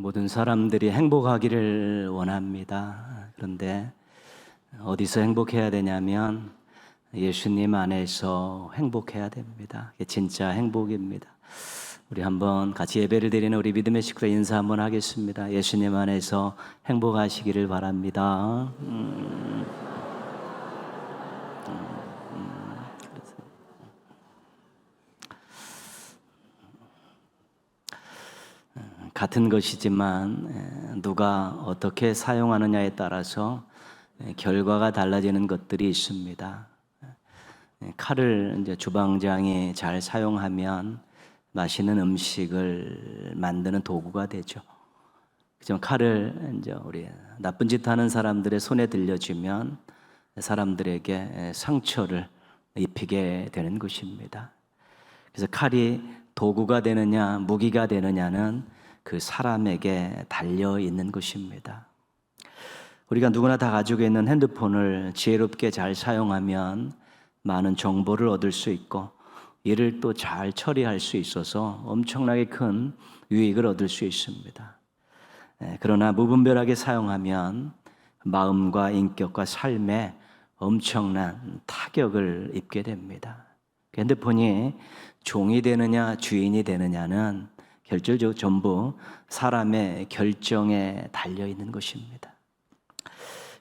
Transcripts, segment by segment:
모든 사람들이 행복하기를 원합니다. 그런데 어디서 행복해야 되냐면 예수님 안에서 행복해야 됩니다. 그게 진짜 행복입니다. 우리 한번 같이 예배를 드리는 우리 믿음의 식구들 인사 한번 하겠습니다. 예수님 안에서 행복하시기를 바랍니다. 같은 것이지만 누가 어떻게 사용하느냐에 따라서 결과가 달라지는 것들이 있습니다. 칼을 이제 주방장이 잘 사용하면 맛있는 음식을 만드는 도구가 되죠. 그렇지만 칼을 이제 우리 나쁜 짓 하는 사람들의 손에 들려주면 사람들에게 상처를 입히게 되는 것입니다. 그래서 칼이 도구가 되느냐 무기가 되느냐는 그 사람에게 달려 있는 것입니다. 우리가 누구나 다 가지고 있는 핸드폰을 지혜롭게 잘 사용하면 많은 정보를 얻을 수 있고 이를 또 잘 처리할 수 있어서 엄청나게 큰 유익을 얻을 수 있습니다. 그러나 무분별하게 사용하면 마음과 인격과 삶에 엄청난 타격을 입게 됩니다. 핸드폰이 종이 되느냐 주인이 되느냐는 결정적으로 전부 사람의 결정에 달려 있는 것입니다.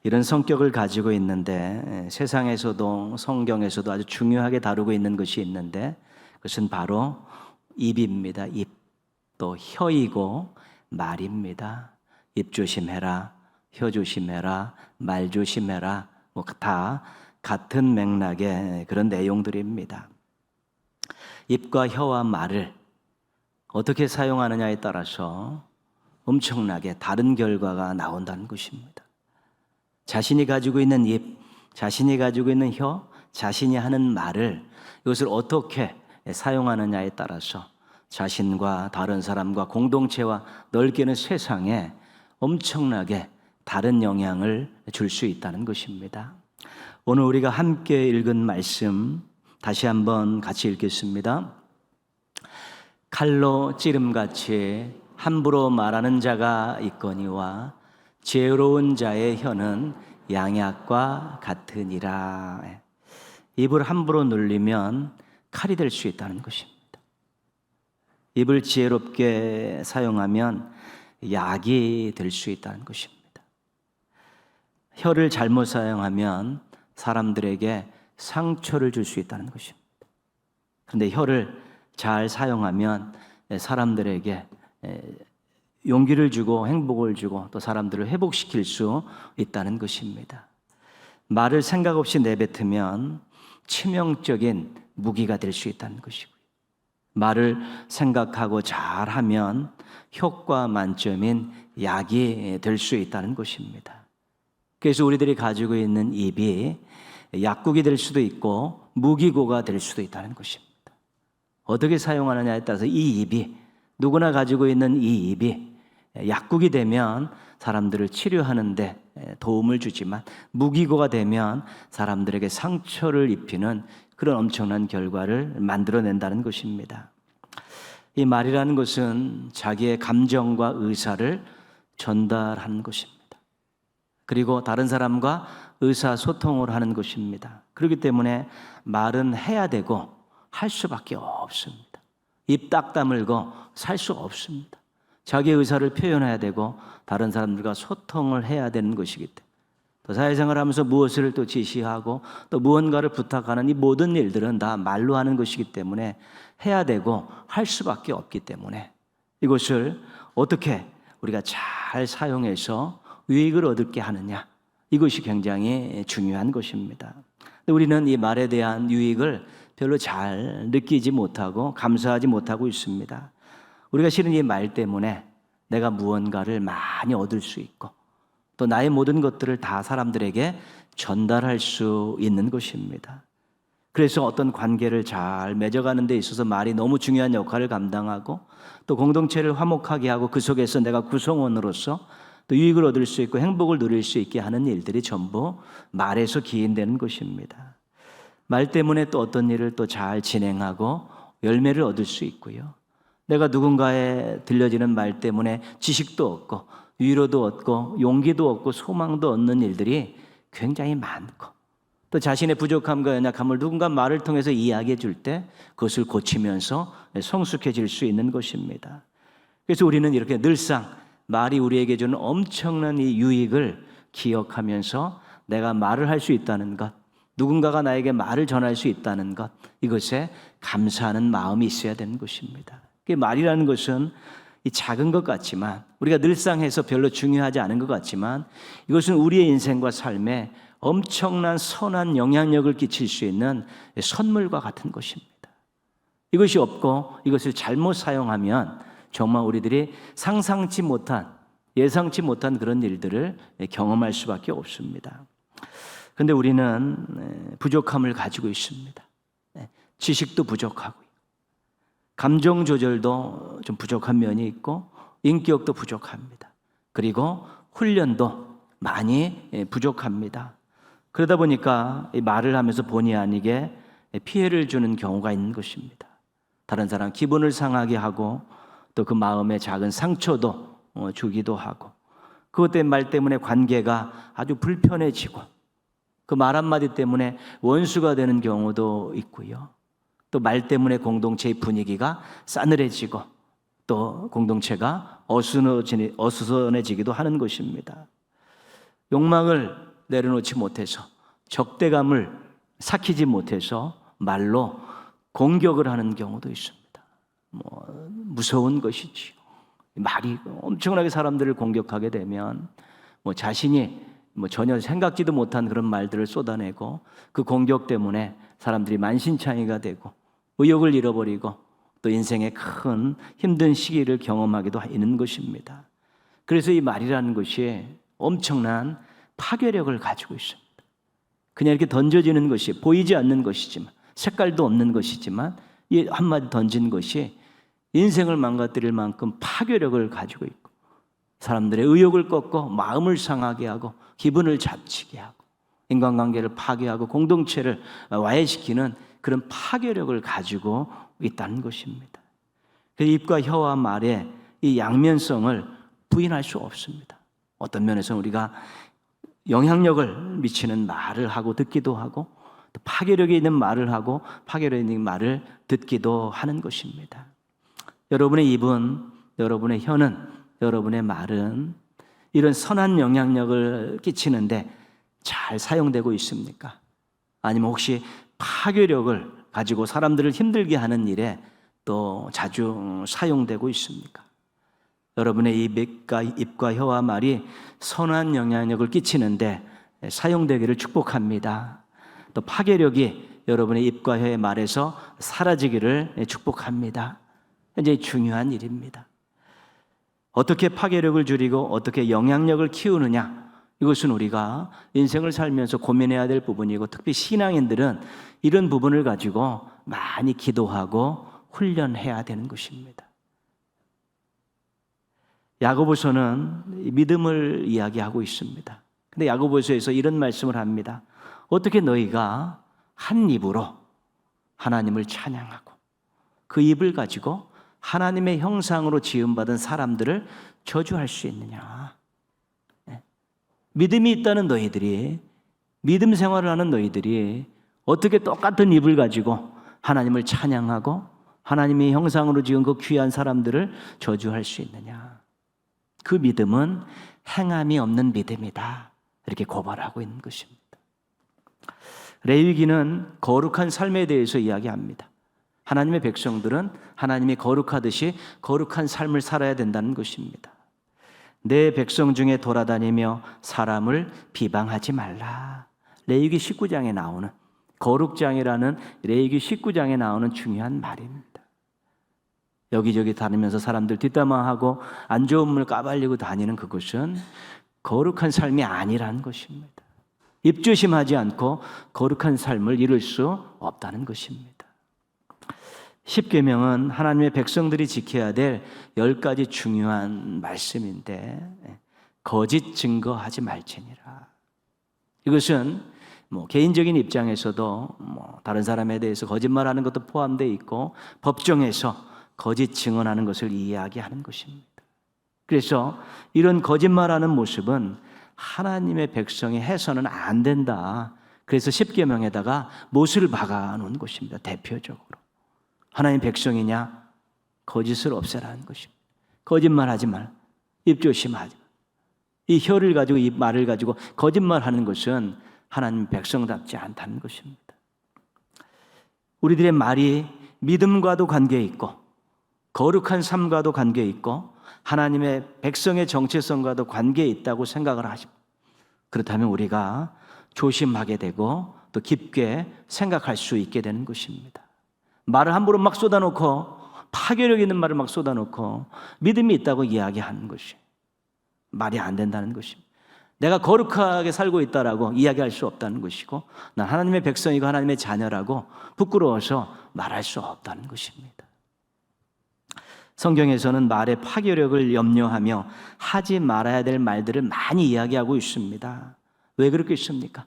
이런 성격을 가지고 있는데 세상에서도 성경에서도 아주 중요하게 다루고 있는 것이 있는데 그것은 바로 입입니다. 입, 또 혀이고 말입니다. 입 조심해라, 혀 조심해라, 말 조심해라, 다 같은 맥락의 그런 내용들입니다. 입과 혀와 말을 어떻게 사용하느냐에 따라서 엄청나게 다른 결과가 나온다는 것입니다. 자신이 가지고 있는 입, 자신이 가지고 있는 혀, 자신이 하는 말을 이것을 어떻게 사용하느냐에 따라서 자신과 다른 사람과 공동체와 넓게는 세상에 엄청나게 다른 영향을 줄 수 있다는 것입니다. 오늘 우리가 함께 읽은 말씀 다시 한번 같이 읽겠습니다. 칼로 찌름같이 함부로 말하는 자가 있거니와 지혜로운 자의 혀는 양약과 같으니라. 입을 함부로 눌리면 칼이 될 수 있다는 것입니다. 입을 지혜롭게 사용하면 약이 될 수 있다는 것입니다. 혀를 잘못 사용하면 사람들에게 상처를 줄 수 있다는 것입니다. 그런데 혀를 잘 사용하면 사람들에게 용기를 주고 행복을 주고 또 사람들을 회복시킬 수 있다는 것입니다. 말을 생각 없이 내뱉으면 치명적인 무기가 될 수 있다는 것이고요. 말을 생각하고 잘하면 효과 만점인 약이 될 수 있다는 것입니다. 그래서 우리들이 가지고 있는 입이 약국이 될 수도 있고 무기고가 될 수도 있다는 것입니다. 어떻게 사용하느냐에 따라서 이 입이 누구나 가지고 있는 이 입이 약국이 되면 사람들을 치료하는데 도움을 주지만 무기고가 되면 사람들에게 상처를 입히는 그런 엄청난 결과를 만들어낸다는 것입니다. 이 말이라는 것은 자기의 감정과 의사를 전달하는 것입니다. 그리고 다른 사람과 의사소통을 하는 것입니다. 그렇기 때문에 말은 해야 되고 할 수밖에 없습니다. 입 딱 다물고 살 수 없습니다. 자기의 의사를 표현해야 되고 다른 사람들과 소통을 해야 되는 것이기 때문에 또 사회생활을 하면서 무엇을 또 지시하고 또 무언가를 부탁하는 이 모든 일들은 다 말로 하는 것이기 때문에 해야 되고 할 수밖에 없기 때문에 이것을 어떻게 우리가 잘 사용해서 유익을 얻게 하느냐, 이것이 굉장히 중요한 것입니다. 우리는 이 말에 대한 유익을 별로 잘 느끼지 못하고 감사하지 못하고 있습니다. 우리가 실은 이 말 때문에 내가 무언가를 많이 얻을 수 있고 또 나의 모든 것들을 다 사람들에게 전달할 수 있는 것입니다. 그래서 어떤 관계를 잘 맺어가는 데 있어서 말이 너무 중요한 역할을 감당하고 또 공동체를 화목하게 하고 그 속에서 내가 구성원으로서 또 유익을 얻을 수 있고 행복을 누릴 수 있게 하는 일들이 전부 말에서 기인되는 것입니다. 말 때문에 또 어떤 일을 또 잘 진행하고 열매를 얻을 수 있고요. 내가 누군가에 들려지는 말 때문에 지식도 얻고 위로도 얻고 용기도 얻고 소망도 얻는 일들이 굉장히 많고, 또 자신의 부족함과 연약함을 누군가 말을 통해서 이야기해 줄 때 그것을 고치면서 성숙해질 수 있는 것입니다. 그래서 우리는 이렇게 늘상 말이 우리에게 주는 엄청난 이 유익을 기억하면서 내가 말을 할 수 있다는 것, 누군가가 나에게 말을 전할 수 있다는 것, 이것에 감사하는 마음이 있어야 되는 것입니다. 말이라는 것은 이 작은 것 같지만, 우리가 늘상 해서 별로 중요하지 않은 것 같지만, 이것은 우리의 인생과 삶에 엄청난 선한 영향력을 끼칠 수 있는 선물과 같은 것입니다. 이것이 없고 이것을 잘못 사용하면 정말 우리들이 상상치 못한, 예상치 못한 그런 일들을 경험할 수밖에 없습니다. 그런데 우리는 부족함을 가지고 있습니다. 지식도 부족하고, 감정 조절도 좀 부족한 면이 있고, 인격도 부족합니다. 그리고 훈련도 많이 부족합니다. 그러다 보니까 이 말을 하면서 본의 아니게 피해를 주는 경우가 있는 것입니다. 다른 사람 기분을 상하게 하고, 또 그 마음에 작은 상처도 주기도 하고, 그것 때문에 말 때문에 관계가 아주 불편해지고, 그 말 한마디 때문에 원수가 되는 경우도 있고요. 또 말 때문에 공동체의 분위기가 싸늘해지고, 또 공동체가 어수선해지기도 하는 것입니다. 욕망을 내려놓지 못해서, 적대감을 삭히지 못해서 말로 공격을 하는 경우도 있습니다. 무서운 것이지요. 말이 엄청나게 사람들을 공격하게 되면 자신이 전혀 생각지도 못한 그런 말들을 쏟아내고, 그 공격 때문에 사람들이 만신창이가 되고 의욕을 잃어버리고 또 인생의 큰 힘든 시기를 경험하기도 하는 것입니다. 그래서 이 말이라는 것이 엄청난 파괴력을 가지고 있습니다. 그냥 이렇게 던져지는 것이, 보이지 않는 것이지만, 색깔도 없는 것이지만, 이 한마디 던진 것이 인생을 망가뜨릴 만큼 파괴력을 가지고 있고, 사람들의 의욕을 꺾고 마음을 상하게 하고 기분을 잡치게 하고 인간관계를 파괴하고 공동체를 와해시키는 그런 파괴력을 가지고 있다는 것입니다. 입과 혀와 말의 이 양면성을 부인할 수 없습니다. 어떤 면에서는 우리가 영향력을 미치는 말을 하고 듣기도 하고, 또 파괴력이 있는 말을 하고 파괴력 있는 말을 듣기도 하는 것입니다. 여러분의 입은, 여러분의 혀는, 여러분의 말은 이런 선한 영향력을 끼치는데 잘 사용되고 있습니까? 아니면 혹시 파괴력을 가지고 사람들을 힘들게 하는 일에 또 자주 사용되고 있습니까? 여러분의 입과 혀와 말이 선한 영향력을 끼치는데 사용되기를 축복합니다. 또 파괴력이 여러분의 입과 혀의 말에서 사라지기를 축복합니다. 굉장히 중요한 일입니다. 어떻게 파괴력을 줄이고 어떻게 영향력을 키우느냐, 이것은 우리가 인생을 살면서 고민해야 될 부분이고, 특히 신앙인들은 이런 부분을 가지고 많이 기도하고 훈련해야 되는 것입니다. 야고보서는 믿음을 이야기하고 있습니다. 근데 야고보서에서 이런 말씀을 합니다. 어떻게 너희가 한 입으로 하나님을 찬양하고 그 입을 가지고 하나님의 형상으로 지음받은 사람들을 저주할 수 있느냐? 믿음이 있다는 너희들이, 믿음 생활을 하는 너희들이 어떻게 똑같은 입을 가지고 하나님을 찬양하고 하나님의 형상으로 지은 그 귀한 사람들을 저주할 수 있느냐? 그 믿음은 행함이 없는 믿음이다, 이렇게 고발하고 있는 것입니다. 레위기는 거룩한 삶에 대해서 이야기합니다. 하나님의 백성들은 하나님이 거룩하듯이 거룩한 삶을 살아야 된다는 것입니다. 내 백성 중에 돌아다니며 사람을 비방하지 말라. 레위기 19장에 나오는, 거룩장이라는 레위기 19장에 나오는 중요한 말입니다. 여기저기 다니면서 사람들 뒷담화하고 안 좋은 물 까발리고 다니는 그것은 거룩한 삶이 아니라는 것입니다. 입조심하지 않고 거룩한 삶을 이룰 수 없다는 것입니다. 십계명은 하나님의 백성들이 지켜야 될 10가지 중요한 말씀인데, 거짓 증거하지 말지니라. 이것은 개인적인 입장에서도 다른 사람에 대해서 거짓말하는 것도 포함되어 있고, 법정에서 거짓 증언하는 것을 이야기하는 것입니다. 그래서 이런 거짓말하는 모습은 하나님의 백성이 해서는 안 된다. 그래서 십계명에다가 못을 박아 놓은 것입니다. 대표적으로 하나님 백성이냐? 거짓을 없애라는 것입니다. 거짓말하지 말, 입 조심하지 말. 이 혀를 가지고 이 말을 가지고 거짓말하는 것은 하나님 백성답지 않다는 것입니다. 우리들의 말이 믿음과도 관계 있고 거룩한 삶과도 관계 있고 하나님의 백성의 정체성과도 관계 있다고 생각을 하십니다. 그렇다면 우리가 조심하게 되고 또 깊게 생각할 수 있게 되는 것입니다. 말을 함부로 막 쏟아놓고 파괴력 있는 말을 막 쏟아놓고 믿음이 있다고 이야기하는 것이 말이 안 된다는 것입니다. 내가 거룩하게 살고 있다라고 이야기할 수 없다는 것이고 난 하나님의 백성이고 하나님의 자녀라고 부끄러워서 말할 수 없다는 것입니다. 성경에서는 말의 파괴력을 염려하며 하지 말아야 될 말들을 많이 이야기하고 있습니다. 왜 그렇겠습니까?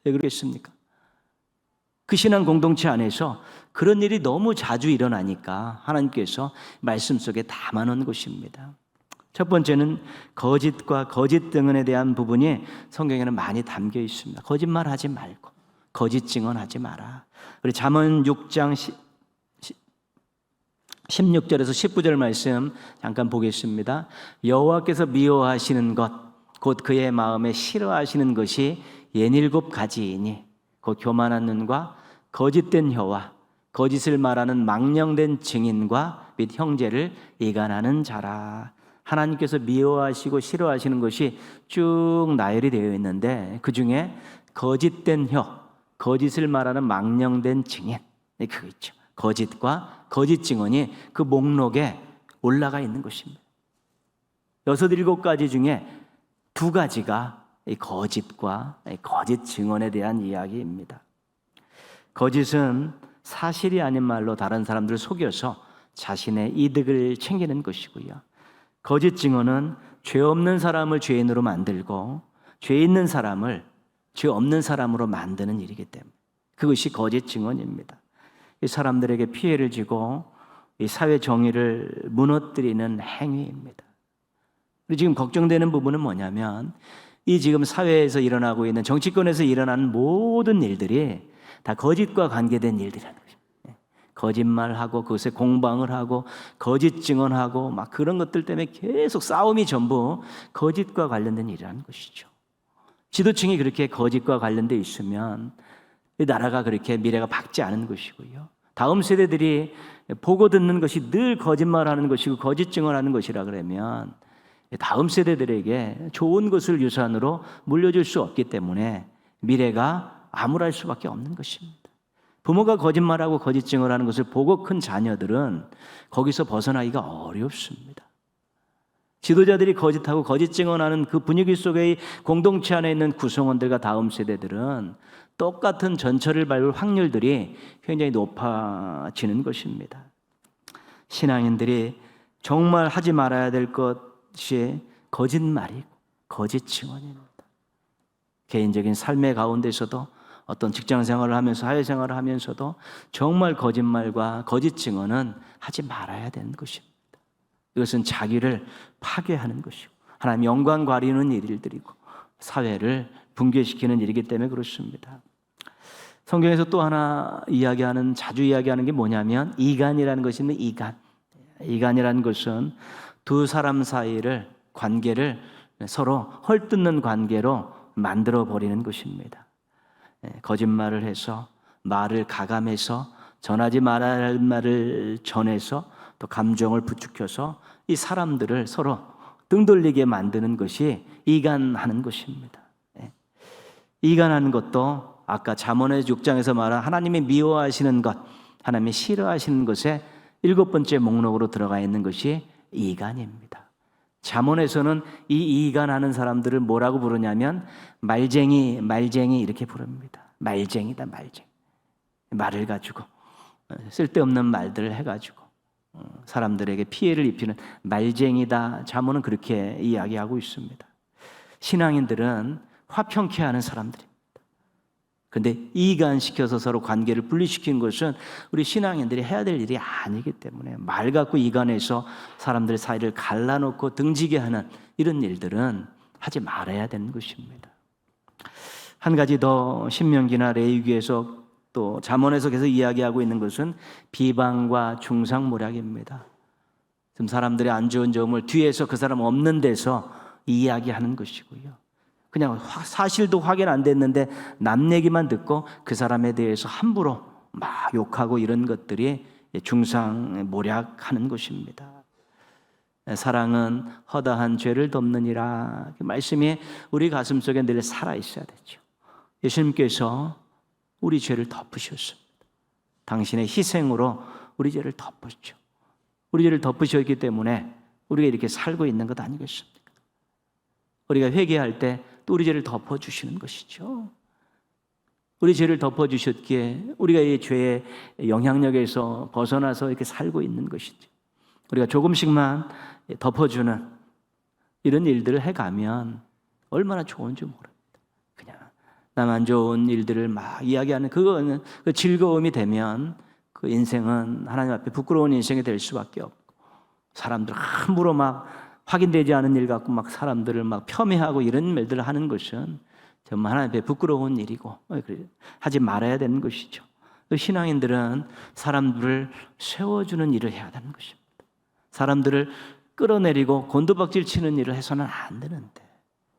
왜 그렇겠습니까? 그 신앙 공동체 안에서 그런 일이 너무 자주 일어나니까 하나님께서 말씀 속에 담아놓은 것입니다. 첫 번째는 거짓과 거짓 증언에 대한 부분이 성경에는 많이 담겨 있습니다. 거짓말하지 말고 거짓 증언하지 마라. 우리 잠언 6장 16절에서 19절 말씀 잠깐 보겠습니다. 여호와께서 미워하시는 것 곧 그의 마음에 싫어하시는 것이 67가지이니 곧 교만한 눈과 거짓된 혀와 거짓을 말하는 망령된 증인과 및 형제를 이간하는 자라. 하나님께서 미워하시고 싫어하시는 것이 쭉 나열이 되어 있는데 그 중에 거짓된 혀, 거짓을 말하는 망령된 증인, 그거 있죠. 거짓과 거짓 증언이 그 목록에 올라가 있는 것입니다. 6, 7가지 중에 2가지가 이 거짓과 거짓 증언에 대한 이야기입니다. 거짓은 사실이 아닌 말로 다른 사람들을 속여서 자신의 이득을 챙기는 것이고요. 거짓 증언은 죄 없는 사람을 죄인으로 만들고 죄 있는 사람을 죄 없는 사람으로 만드는 일이기 때문에 그것이 거짓 증언입니다. 이 사람들에게 피해를 주고 이 사회 정의를 무너뜨리는 행위입니다. 그리고 지금 걱정되는 부분은 뭐냐면 이 지금 사회에서 일어나고 있는 정치권에서 일어나는 모든 일들이 다 거짓과 관계된 일들이라는 거죠. 거짓말하고 그것에 공방을 하고 거짓 증언하고 막 그런 것들 때문에 계속 싸움이 전부 거짓과 관련된 일이라는 것이죠. 지도층이 그렇게 거짓과 관련돼 있으면 이 나라가 그렇게 미래가 밝지 않은 것이고요. 다음 세대들이 보고 듣는 것이 늘 거짓말하는 것이고 거짓 증언하는 것이라 그러면 다음 세대들에게 좋은 것을 유산으로 물려줄 수 없기 때문에 미래가 암울할 수밖에 없는 것입니다. 부모가 거짓말하고 거짓 증언하는 것을 보고 큰 자녀들은 거기서 벗어나기가 어렵습니다. 지도자들이 거짓하고 거짓 증언하는 그 분위기 속의 공동체 안에 있는 구성원들과 다음 세대들은 똑같은 전철을 밟을 확률들이 굉장히 높아지는 것입니다. 신앙인들이 정말 하지 말아야 될 것이 거짓말이고 거짓 증언입니다. 개인적인 삶의 가운데서도 어떤 직장 생활을 하면서 사회 생활을 하면서도 정말 거짓말과 거짓 증언은 하지 말아야 되는 것입니다. 이것은 자기를 파괴하는 것이고 하나님 영광 가리는 일들이고 사회를 붕괴시키는 일이기 때문에 그렇습니다. 성경에서 또 하나 자주 이야기하는 게 뭐냐면 이간이라는 것입니다. 이간이라는 것은 두 사람 사이를 관계를 서로 헐뜯는 관계로 만들어 버리는 것입니다. 거짓말을 해서 말을 가감해서 전하지 말아야 할 말을 전해서 또 감정을 부추겨서 이 사람들을 서로 등 돌리게 만드는 것이 이간하는 것입니다. 이간하는 것도 아까 잠언의 6장에서 말한 하나님이 미워하시는 것, 하나님이 싫어하시는 것에 7번째 목록으로 들어가 있는 것이 이간입니다. 잠언에서는 이 이간하는 사람들을 뭐라고 부르냐면 말쟁이 이렇게 부릅니다. 말쟁이다, 말쟁이. 말을 가지고 쓸데없는 말들을 해가지고 사람들에게 피해를 입히는 말쟁이다. 잠언은 그렇게 이야기하고 있습니다. 신앙인들은 화평케 하는 사람들입니다. 그런데 이간시켜서 서로 관계를 분리시키는 것은 우리 신앙인들이 해야 될 일이 아니기 때문에 말 갖고 이간해서 사람들의 사이를 갈라놓고 등지게 하는 이런 일들은 하지 말아야 되는 것입니다. 한 가지 더 신명기나 레위기에서 또 잠언에서 계속 이야기하고 있는 것은 비방과 중상모략입니다. 좀 사람들의 안 좋은 점을 뒤에서 그 사람 없는 데서 이야기하는 것이고요. 그냥 사실도 확인 안 됐는데 남 얘기만 듣고 그 사람에 대해서 함부로 막 욕하고 이런 것들이 중상모략하는 것입니다. 사랑은 허다한 죄를 덮느니라. 그 말씀이 우리 가슴 속에 늘 살아 있어야 되죠. 예수님께서 우리 죄를 덮으셨습니다. 당신의 희생으로 우리 죄를 덮으셨죠. 우리 죄를 덮으셨기 때문에 우리가 이렇게 살고 있는 것 아니겠습니까? 우리가 회개할 때 또 우리 죄를 덮어주시는 것이죠. 우리 죄를 덮어주셨기에 우리가 이 죄의 영향력에서 벗어나서 이렇게 살고 있는 것이죠. 우리가 조금씩만 덮어주는 이런 일들을 해가면 얼마나 좋은지 모릅니다. 그냥 남 안 좋은 일들을 막 이야기하는 그거는 그 즐거움이 되면 그 인생은 하나님 앞에 부끄러운 인생이 될 수밖에 없고, 사람들 함부로 막 확인되지 않은 일 갖고 막 사람들을 막 폄훼하고 이런 말들을 하는 것은 정말 하나님 앞에 부끄러운 일이고 하지 말아야 되는 것이죠. 신앙인들은 사람들을 세워주는 일을 해야 되는 것입니다. 사람들을 끌어내리고 곤두박질 치는 일을 해서는 안 되는데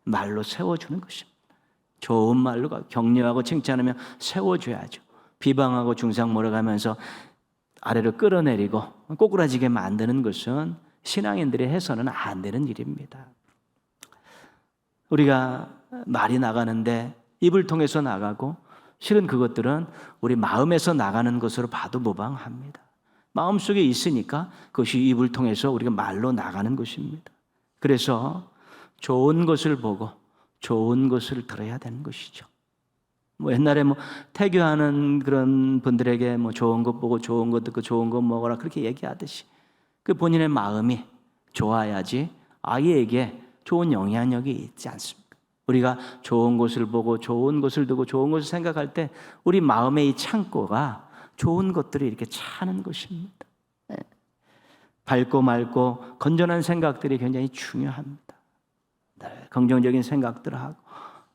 말로 세워주는 것입니다. 좋은 말로 격려하고 칭찬하며 세워줘야죠. 비방하고 중상모략하면서 아래로 끌어내리고 꼬꾸라지게 만드는 것은 신앙인들이 해서는 안 되는 일입니다. 우리가 말이 나가는데 입을 통해서 나가고, 실은 그것들은 우리 마음에서 나가는 것으로 봐도 무방합니다. 마음속에 있으니까 그것이 입을 통해서 우리가 말로 나가는 것입니다. 그래서 좋은 것을 보고 좋은 것을 들어야 되는 것이죠. 옛날에 태교하는 그런 분들에게 좋은 것 보고 좋은 것 듣고 좋은 것 먹어라 그렇게 얘기하듯이 그 본인의 마음이 좋아야지 아이에게 좋은 영향력이 있지 않습니까? 우리가 좋은 것을 보고 좋은 것을 듣고 좋은 것을 생각할 때 우리 마음의 이 창고가 좋은 것들이 이렇게 차는 것입니다. 밝고 맑고 건전한 생각들이 굉장히 중요합니다. 긍정적인 생각들을 하고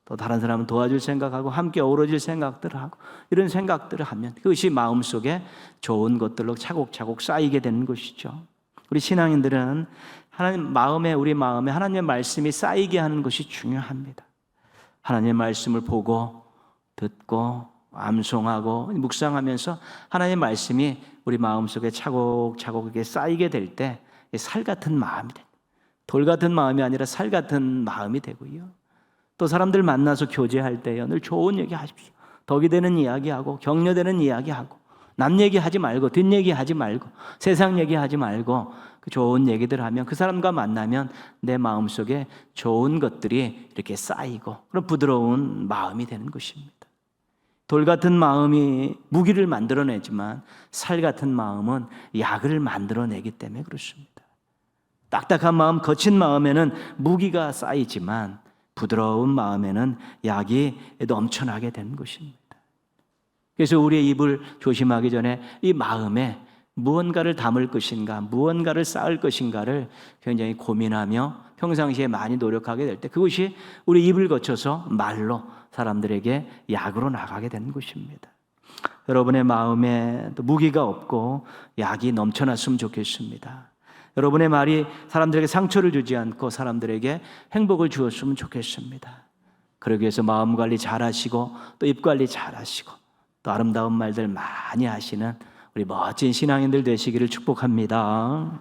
또 다른 사람을 도와줄 생각하고 함께 어우러질 생각들을 하고 이런 생각들을 하면 그것이 마음속에 좋은 것들로 차곡차곡 쌓이게 되는 것이죠. 우리 신앙인들은 우리 마음에 하나님의 말씀이 쌓이게 하는 것이 중요합니다. 하나님의 말씀을 보고 듣고 암송하고 묵상하면서 하나님의 말씀이 우리 마음속에 차곡차곡 이렇게 쌓이게 될 때 살 같은 마음이 됩니다. 돌 같은 마음이 아니라 살 같은 마음이 되고요. 또 사람들 만나서 교제할 때요, 늘 좋은 얘기 하십시오. 덕이 되는 이야기하고 격려되는 이야기하고 남 얘기하지 말고 뒷얘기하지 말고 세상 얘기하지 말고 그 좋은 얘기들 하면 그 사람과 만나면 내 마음속에 좋은 것들이 이렇게 쌓이고 그런 부드러운 마음이 되는 것입니다. 돌 같은 마음이 무기를 만들어내지만 살 같은 마음은 약을 만들어내기 때문에 그렇습니다. 딱딱한 마음, 거친 마음에는 무기가 쌓이지만 부드러운 마음에는 약이 넘쳐나게 되는 것입니다. 그래서 우리의 입을 조심하기 전에 이 마음에 무언가를 담을 것인가, 무언가를 쌓을 것인가를 굉장히 고민하며 평상시에 많이 노력하게 될 때 그것이 우리 입을 거쳐서 말로 사람들에게 약으로 나가게 되는 것입니다. 여러분의 마음에 또 무기가 없고 약이 넘쳐났으면 좋겠습니다. 여러분의 말이 사람들에게 상처를 주지 않고 사람들에게 행복을 주었으면 좋겠습니다. 그러기 위해서 마음 관리 잘하시고 또 입 관리 잘하시고 또 아름다운 말들 많이 하시는 우리 멋진 신앙인들 되시기를 축복합니다.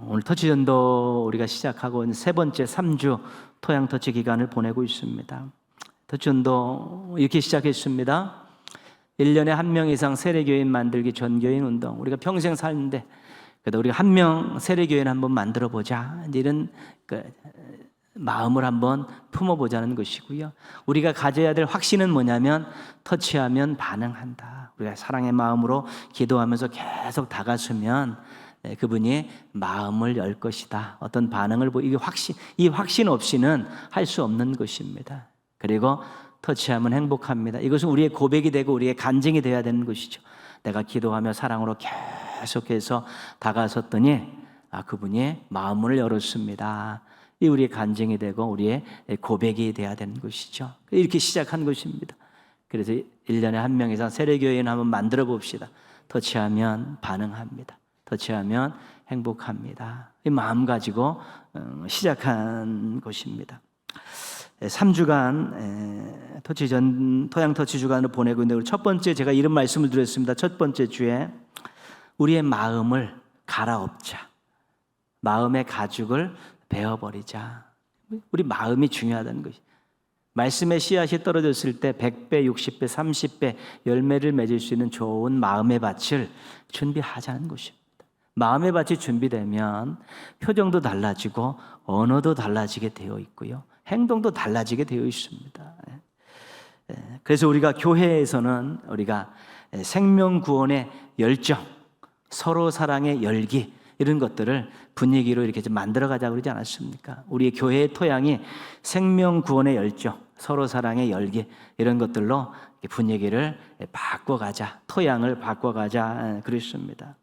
오늘 터치전도 우리가 시작하고 있는 세 번째 3주 토양터치 기간을 보내고 있습니다. 터치전도 이렇게 시작했습니다. 1년에 1명 이상 세례교인 만들기 전교인 운동. 우리가 평생 살는데 그래도 우리가 1명 세례교인 한번 만들어보자, 이런 마음을 한번 품어보자는 것이고요. 우리가 가져야 될 확신은 뭐냐면 터치하면 반응한다. 우리가 사랑의 마음으로 기도하면서 계속 다가서면 그분이 마음을 열 것이다. 어떤 반응을 이 확신 없이는 할 수 없는 것입니다. 그리고 터치하면 행복합니다. 이것은 우리의 고백이 되고 우리의 간증이 되어야 되는 것이죠. 내가 기도하며 사랑으로 계속해서 다가섰더니 그분이 마음을 열었습니다. 이 우리의 간증이 되고 우리의 고백이 되어야 되는 것이죠. 이렇게 시작한 것입니다. 그래서 1년에 한 명이상 세례교회는 한번 만들어 봅시다. 터치하면 반응합니다. 터치하면 행복합니다. 이 마음 가지고 시작한 것입니다. 3주간 토양 터치 주간을 보내고 있는데 첫 번째 제가 이런 말씀을 드렸습니다. 첫 번째 주에 우리의 마음을 갈아엎자. 마음의 가죽을 베어버리자. 우리 마음이 중요하다는 것이. 말씀의 씨앗이 떨어졌을 때 100배, 60배, 30배 열매를 맺을 수 있는 좋은 마음의 밭을 준비하자는 것입니다. 마음의 밭이 준비되면 표정도 달라지고 언어도 달라지게 되어 있고요. 행동도 달라지게 되어 있습니다. 그래서 우리가 교회에서는 우리가 생명 구원의 열정, 서로 사랑의 열기 이런 것들을 분위기로 이렇게 좀 만들어가자고 그러지 않았습니까? 우리의 교회의 토양이 생명 구원의 열정, 서로 사랑의 열기 이런 것들로 분위기를 바꿔가자, 토양을 바꿔가자 그랬습니다.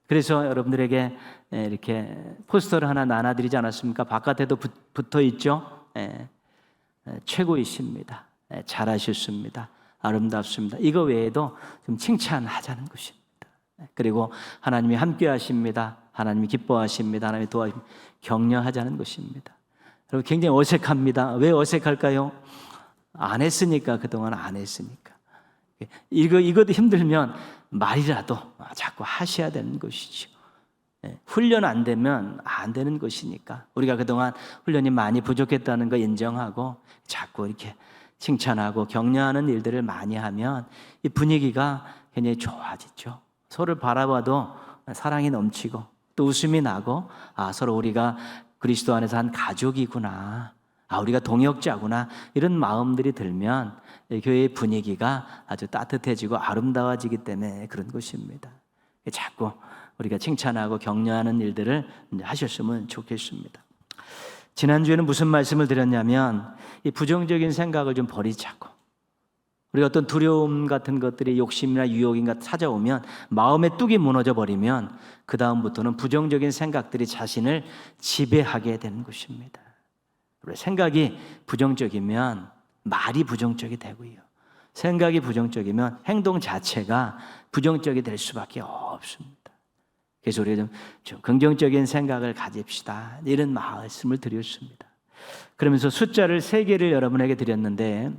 그래서 여러분들에게 이렇게 포스터를 하나 나눠드리지 않았습니까? 바깥에도 붙어 있죠. 최고이십니다. 잘하셨습니다. 아름답습니다. 이거 외에도 좀 칭찬하자는 것입니다. 그리고 하나님이 함께 하십니다. 하나님이 기뻐하십니다. 하나님이 도와주십니다. 격려하자는 것입니다. 여러분 굉장히 어색합니다. 왜 어색할까요? 안 했으니까, 그동안 안 했으니까. 이것도 힘들면 말이라도 자꾸 하셔야 되는 것이죠. 훈련 안 되면 안 되는 것이니까 우리가 그동안 훈련이 많이 부족했다는 거 인정하고 자꾸 이렇게 칭찬하고 격려하는 일들을 많이 하면 이 분위기가 굉장히 좋아지죠. 서로를 바라봐도 사랑이 넘치고 또 웃음이 나고 서로 우리가 그리스도 안에서 한 가족이구나, 우리가 동역자구나 이런 마음들이 들면 교회의 분위기가 아주 따뜻해지고 아름다워지기 때문에 그런 것입니다. 자꾸 우리가 칭찬하고 격려하는 일들을 하셨으면 좋겠습니다. 지난주에는 무슨 말씀을 드렸냐면 이 부정적인 생각을 좀 버리자고, 우리가 어떤 두려움 같은 것들이 욕심이나 유혹인가 찾아오면 마음의 뚝이 무너져 버리면 그 다음부터는 부정적인 생각들이 자신을 지배하게 되는 것입니다. 생각이 부정적이면 말이 부정적이 되고요, 생각이 부정적이면 행동 자체가 부정적이 될 수밖에 없습니다. 그래서 우리가 좀 긍정적인 생각을 가집시다, 이런 말씀을 드렸습니다. 그러면서 숫자를 3개를 여러분에게 드렸는데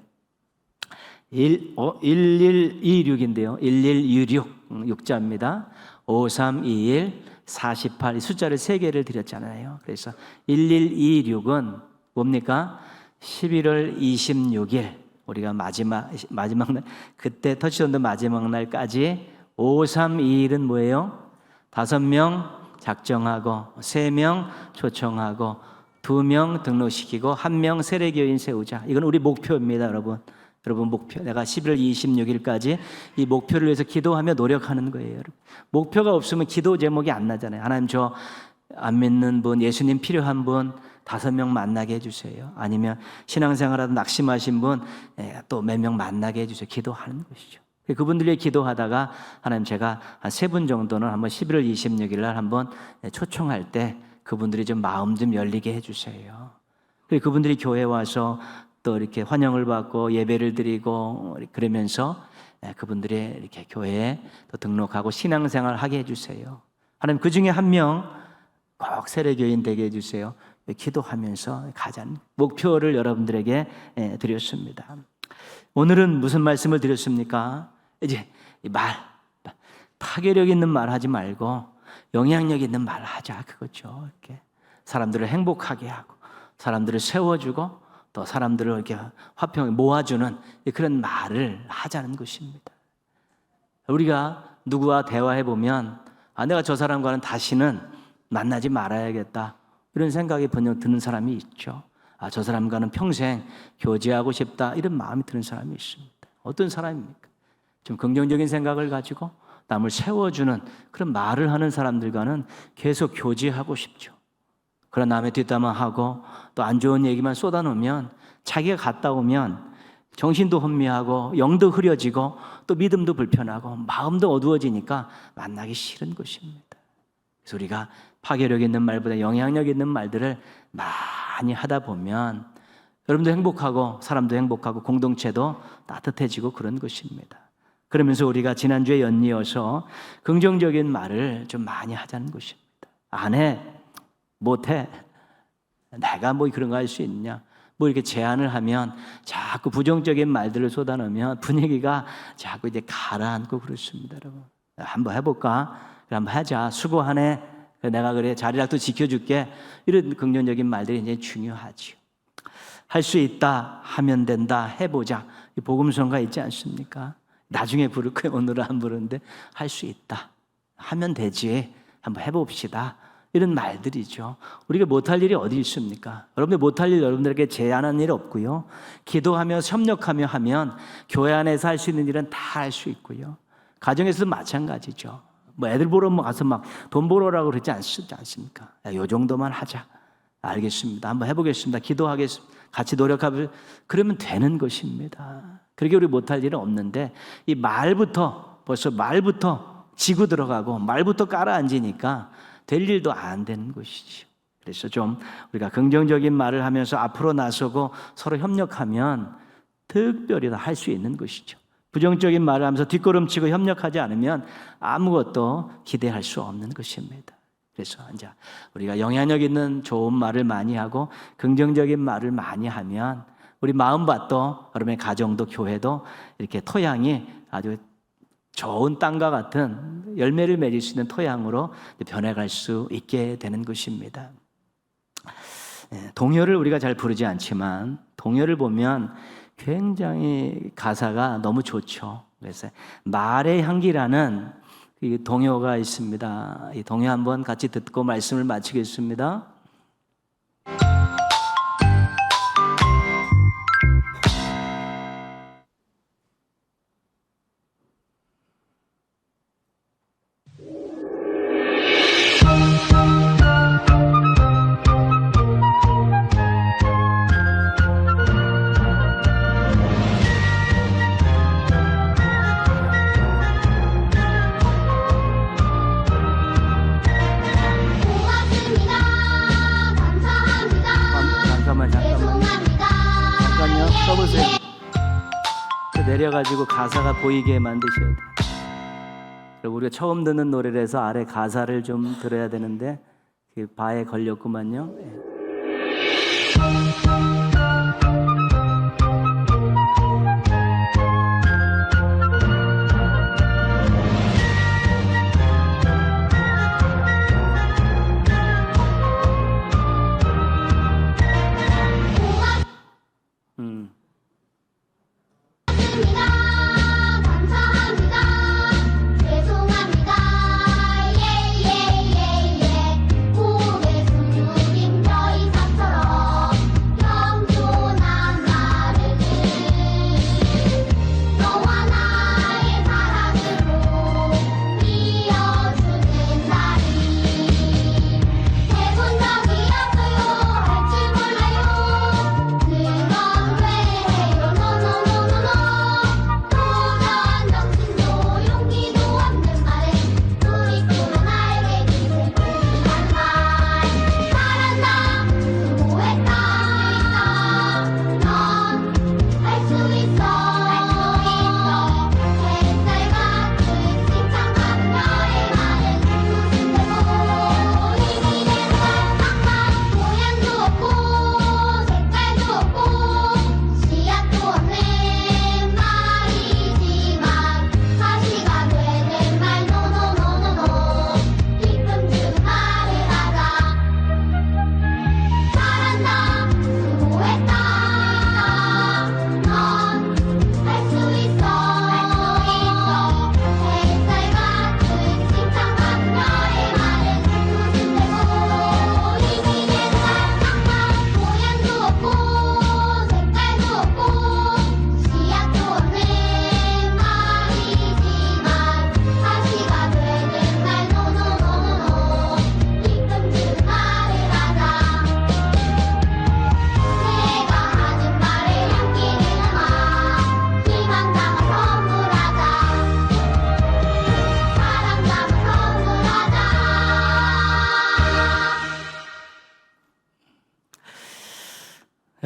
1126인데요 1126 6자입니다 5321 48 숫자를 3개를 드렸잖아요. 그래서 1126은 뭡니까? 11월 26일 우리가 마지막 날, 그때 터치전도 마지막 날까지 5321은 뭐예요? 5명 작정하고 3명 초청하고 2명 등록시키고 1명 세례교인 세우자. 이건 우리 목표입니다. 여러분 목표, 내가 11월 26일까지 이 목표를 위해서 기도하며 노력하는 거예요. 여러분. 목표가 없으면 기도 제목이 안 나잖아요. 하나님, 저 안 믿는 분, 예수님 필요한 분 5명 만나게 해주세요. 아니면 신앙생활하다 낙심하신 분 또 몇 명 만나게 해주세요. 기도하는 것이죠. 그분들이 기도하다가 하나님, 제가 한 3분 정도는 한번 11월 26일 날 한번 초청할 때 그분들이 좀 마음 좀 열리게 해주세요. 그분들이 교회에 와서 또 이렇게 환영을 받고 예배를 드리고 그러면서 그분들이 이렇게 교회에 또 등록하고 신앙생활 하게 해주세요. 하나님, 그 중에 1명 꼭 세례교인 되게 해주세요. 기도하면서 가자는 목표를 여러분들에게 드렸습니다. 오늘은 무슨 말씀을 드렸습니까? 이제 파괴력 있는 말 하지 말고 영향력 있는 말 하자, 그거죠. 이렇게 사람들을 행복하게 하고 사람들을 세워주고 또 사람들을 이렇게 화평에 모아주는 그런 말을 하자는 것입니다. 우리가 누구와 대화해 보면 내가 저 사람과는 다시는 만나지 말아야겠다, 이런 생각이 번쩍 드는 사람이 있죠. 저 사람과는 평생 교제하고 싶다, 이런 마음이 드는 사람이 있습니다. 어떤 사람입니까? 좀 긍정적인 생각을 가지고 남을 세워주는 그런 말을 하는 사람들과는 계속 교제하고 싶죠. 그런 남의 뒷담화하고 또 안 좋은 얘기만 쏟아놓으면 자기가 갔다 오면 정신도 혼미하고 영도 흐려지고 또 믿음도 불편하고 마음도 어두워지니까 만나기 싫은 것입니다. 그래서 우리가 파괴력 있는 말보다 영향력 있는 말들을 많이 하다 보면 여러분도 행복하고 사람도 행복하고 공동체도 따뜻해지고 그런 것입니다. 그러면서 우리가 지난주에 연이어서 긍정적인 말을 좀 많이 하자는 것입니다. 안 해, 못해, 내가 뭐 그런 거 할 수 있냐, 뭐 이렇게 제안을 하면 자꾸 부정적인 말들을 쏟아내면 분위기가 자꾸 이제 가라앉고 그렇습니다. 여러분, 한번 해볼까? 그래, 한번 하자. 수고하네. 내가 그래 자리락도 지켜줄게. 이런 긍정적인 말들이 이제 중요하죠. 할 수 있다, 하면 된다, 해보자. 이 복음성가 있지 않습니까? 나중에 부를 거예요. 오늘은 안 부르는데 할 수 있다, 하면 되지, 한번 해봅시다. 이런 말들이죠. 우리가 못할 일이 어디 있습니까? 여러분들 못할 일 여러분들에게 제안한 일 없고요. 기도하며 협력하며 하면 교회 안에서 할 수 있는 일은 다 할 수 있고요. 가정에서도 마찬가지죠. 뭐 애들 보러 가서 막 돈 벌어라고 그러지 않습니까? 야, 요 정도만 하자. 알겠습니다. 한번 해보겠습니다. 기도하겠습니다. 같이 노력하면 그러면 되는 것입니다. 그렇게 우리 못할 일은 없는데 이 말부터 벌써 말부터 지고 들어가고 말부터 깔아앉으니까 될 일도 안 되는 것이죠. 그래서 좀 우리가 긍정적인 말을 하면서 앞으로 나서고 서로 협력하면 특별히 다 할 수 있는 것이죠. 부정적인 말을 하면서 뒷걸음치고 협력하지 않으면 아무것도 기대할 수 없는 것입니다. 그래서 이제 우리가 영향력 있는 좋은 말을 많이 하고 긍정적인 말을 많이 하면 우리 마음밭도 여러분의 가정도 교회도 이렇게 토양이 아주 좋은 땅과 같은 열매를 맺을 수 있는 토양으로 변해갈 수 있게 되는 것입니다. 동요를 우리가 잘 부르지 않지만 동요를 보면 굉장히 가사가 너무 좋죠. 그래서 말의 향기라는 이 동요가 있습니다. 이 동요 한번 같이 듣고 말씀을 마치겠습니다. 내려가지고 가사가 보이게 만드셔야 돼요. 그리고 우리가 처음 듣는 노래를 해서 아래 가사를 좀 들어야 되는데 그 바에 걸렸구만요.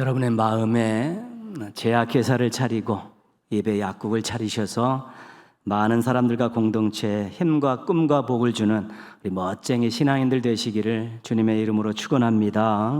여러분의 마음에 제약 회사를 차리고 입에 약국을 차리셔서 많은 사람들과 공동체에 힘과 꿈과 복을 주는 우리 멋쟁이 신앙인들 되시기를 주님의 이름으로 축원합니다.